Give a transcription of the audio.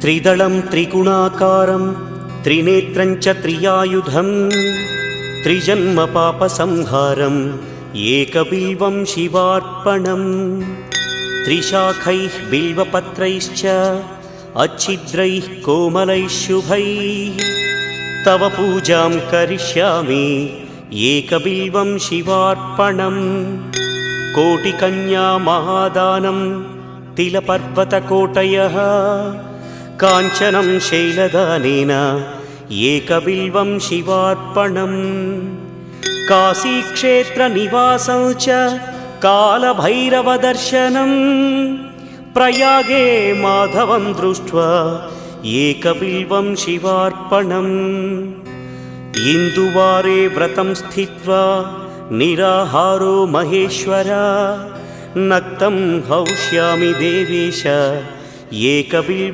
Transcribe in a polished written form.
त्रिदलं त्रिगुणाकारं त्रिनेत्रं च त्रियायुधं त्रिजन्म पापसंहारम् एकबिल्वं शिवार्पणम् त्रिशाखैः बिल्वपत्रैश्च अच्छिद्रैः कोमलैः शुभैः तव पूजां करिष्यामि एकबिल्वं शिवार्पणम् कोटिकन्या महादानं तिलपर्वतकोटयः काञ्चनं शैलदानेन एकबिल्वं शिवार्पणम् काशीक्षेत्रनिवासं च कालभैरवदर्शनं प्रयागे माधवं दृष्ट्वा एकबिल्वं शिवार्पणम् इन्दुवारे व्रतं स्थित्वा निराहारो महेश्वर नक्तं हौष्यामि देवेश एकबिल्वं